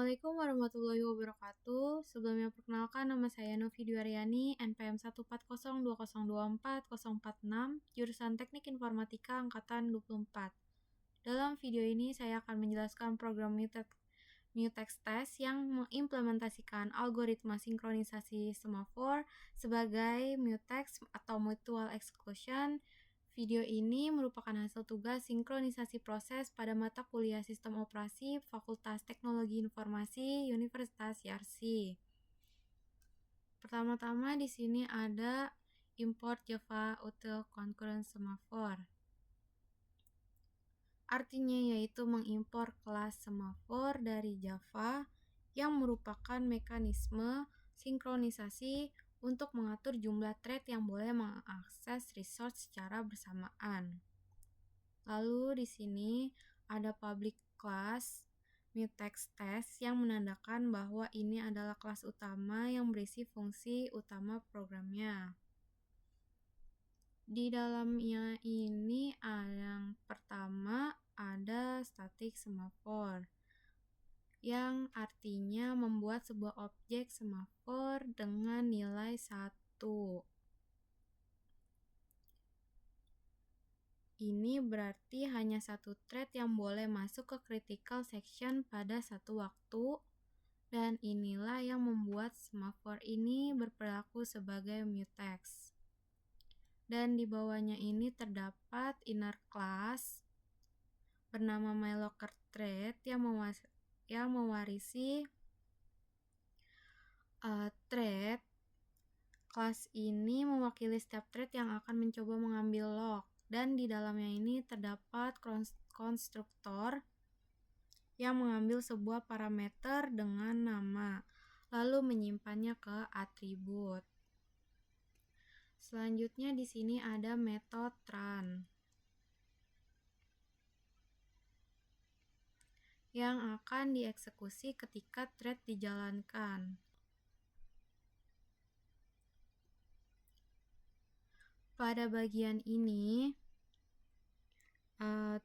Assalamualaikum warahmatullahi wabarakatuh. Sebelumnya perkenalkan, nama saya Novi Dwiaryani, NPM 14020240446, jurusan Teknik Informatika Angkatan 24. Dalam video ini saya akan menjelaskan program Mutex Test yang mengimplementasikan algoritma sinkronisasi semafor sebagai mutex atau mutual exclusion. Video ini merupakan hasil tugas sinkronisasi proses pada mata kuliah Sistem Operasi Fakultas Teknologi Informasi Universitas Yarsi. Pertama-tama di sini ada import Java Util Concurrent Semaphore. Artinya yaitu mengimpor kelas semafor dari Java yang merupakan mekanisme sinkronisasi untuk mengatur jumlah thread yang boleh mengakses resource secara bersamaan. Lalu di sini ada public class mutex test yang menandakan bahwa ini adalah kelas utama yang berisi fungsi utama programnya. Di dalamnya ini yang pertama ada static semaphore, yang artinya membuat sebuah objek semafor dengan nilai 1. Ini berarti hanya satu thread yang boleh masuk ke critical section pada satu waktu, dan inilah yang membuat semafor ini berperilaku sebagai mutex. Dan di bawahnya ini terdapat inner class bernama myLockerThread yang mewarisi thread. Kelas ini mewakili setiap thread yang akan mencoba mengambil lock, dan di dalamnya ini terdapat konstruktor yang mengambil sebuah parameter dengan nama, lalu menyimpannya ke atribut. Selanjutnya di sini ada metode run yang akan dieksekusi ketika thread dijalankan. Pada bagian ini,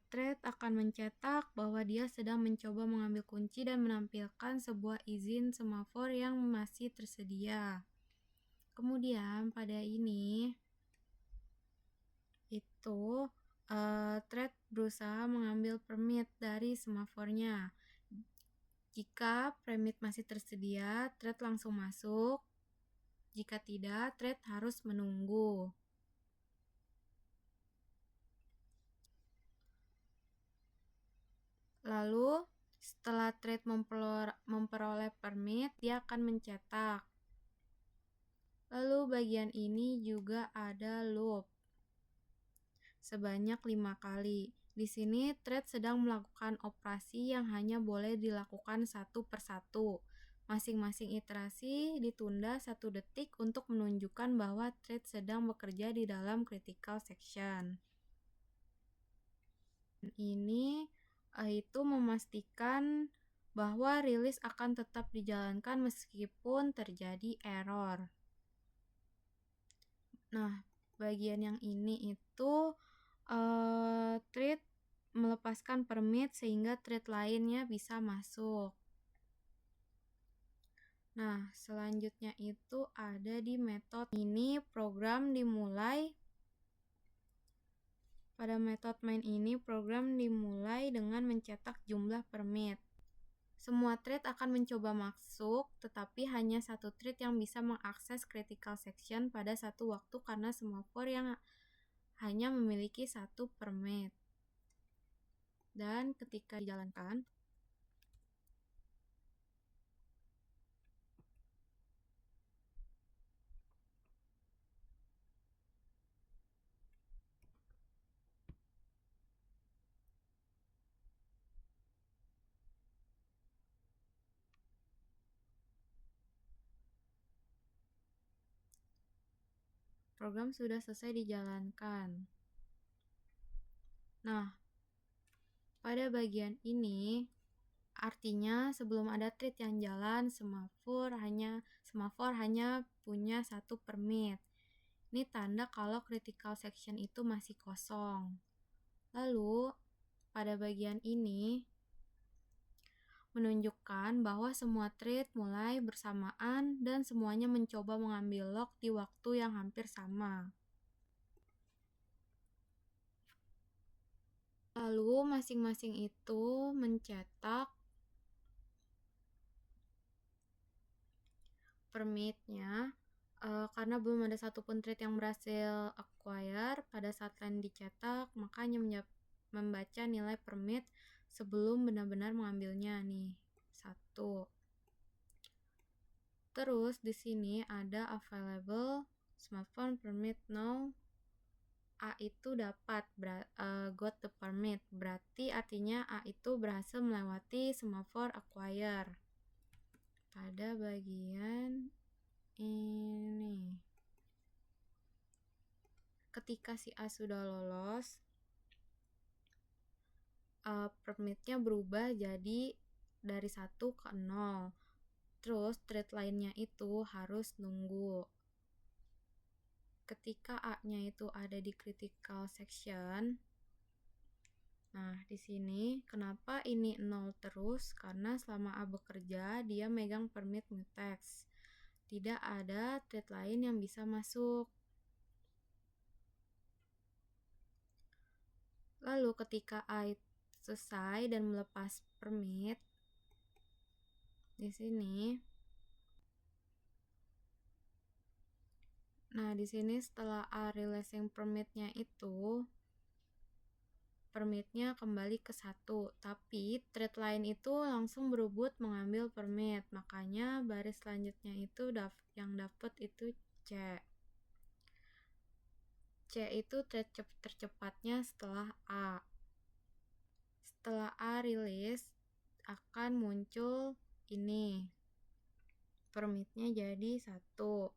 thread akan mencetak bahwa dia sedang mencoba mengambil kunci dan menampilkan sebuah izin semafor yang masih tersedia. Kemudian pada ini, thread berusaha mengambil permit dari semafornya. Jika permit masih tersedia, thread langsung masuk. Jika tidak, thread harus menunggu. Lalu, setelah thread memperoleh permit, dia akan mencetak. Lalu bagian ini juga ada loop sebanyak 5 kali. Di sini thread sedang melakukan operasi yang hanya boleh dilakukan satu persatu. Masing-masing iterasi ditunda 1 detik untuk menunjukkan bahwa thread sedang bekerja di dalam critical section. Ini itu memastikan bahwa rilis akan tetap dijalankan meskipun terjadi error. Nah, bagian yang ini itu thread melepaskan permit sehingga thread lainnya bisa masuk. Nah, selanjutnya itu ada di metode ini program dimulai. Pada metode main ini program dimulai dengan mencetak jumlah permit. Semua thread akan mencoba masuk, tetapi hanya satu thread yang bisa mengakses critical section pada satu waktu karena semafor yang hanya memiliki satu permit. Dan ketika dijalankan, program sudah selesai dijalankan. Nah, pada bagian ini artinya sebelum ada thread yang jalan, semafor hanya punya satu permit. Ini tanda kalau critical section itu masih kosong. Lalu pada bagian ini menunjukkan bahwa semua thread mulai bersamaan dan semuanya mencoba mengambil lock di waktu yang hampir sama. Lalu masing-masing itu mencetak permitnya karena belum ada satupun thread yang berhasil acquire pada saat line dicetak, makanya membaca nilai permit sebelum benar-benar mengambilnya nih. 1. Terus di sini ada available smartphone permit now. A itu dapat got the permit, berarti artinya A itu berhasil melewati semafor acquire. Pada bagian ini, ketika si A sudah lolos, permitnya berubah jadi dari 1 ke 0. Terus thread lainnya itu harus nunggu. Ketika A-nya itu ada di critical section, nah di sini kenapa ini 0 terus? Karena selama A bekerja, dia megang permit mutex. Tidak ada thread lain yang bisa masuk. Lalu ketika A selesai dan melepas permit, di sini, nah di sini setelah A releasing permitnya itu, permitnya kembali ke 1, tapi thread lain itu langsung berebut mengambil permit, makanya baris selanjutnya itu yang dapat itu C. C itu thread tercepatnya setelah A. Setelah A rilis, akan muncul ini, permitnya jadi 1.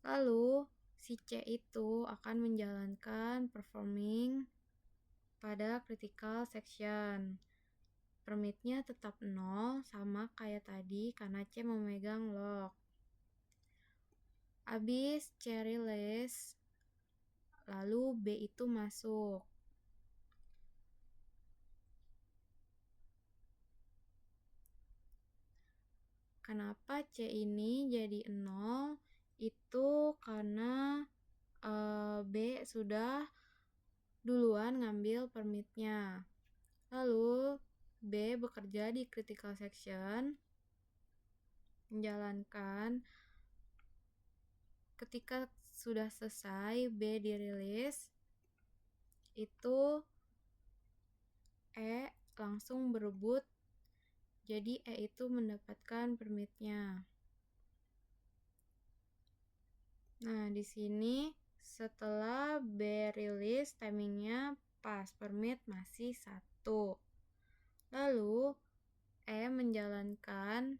Lalu si C itu akan menjalankan performing pada critical section. Permitnya tetap 0 sama kayak tadi karena C memegang lock. Habis C release, lalu B itu masuk. Kenapa C ini jadi 0? Itu karena B sudah duluan ngambil permitnya. Lalu B bekerja di critical section, menjalankan. Ketika sudah selesai B dirilis, itu E langsung berebut, jadi E itu mendapatkan permitnya. Nah di sini setelah B rilis, timingnya pas, permit masih 1. Lalu E menjalankan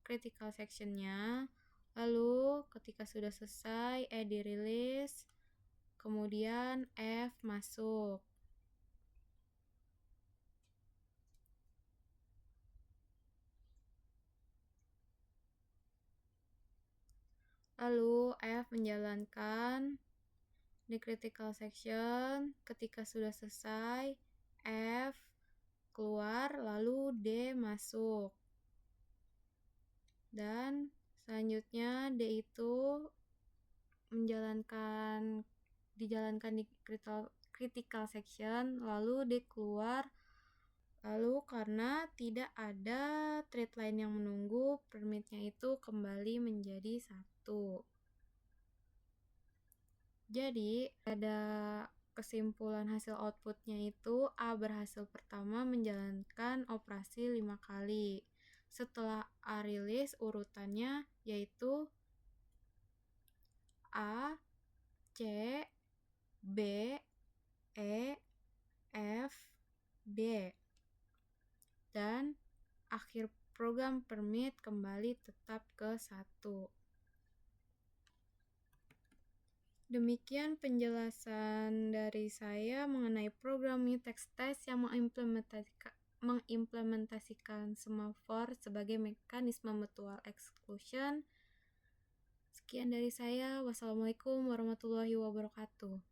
critical sectionnya. Lalu ketika sudah selesai, E dirilis, kemudian F masuk. Lalu F menjalankan di critical section. Ketika sudah selesai, F keluar, lalu D masuk. Dan selanjutnya D itu dijalankan di critical section, lalu D keluar. Lalu karena tidak ada thread lain yang menunggu, permitnya itu kembali menjadi 1. Jadi ada kesimpulan hasil outputnya itu A berhasil pertama menjalankan operasi 5 kali. Setelah A rilis, urutannya yaitu A, C, B, E, F, D. Dan akhir program permit kembali tetap ke 1. Demikian penjelasan dari saya mengenai program mutex test yang mengimplementasikan semafor sebagai mekanisme mutual exclusion. Sekian dari saya. Wassalamualaikum warahmatullahi wabarakatuh.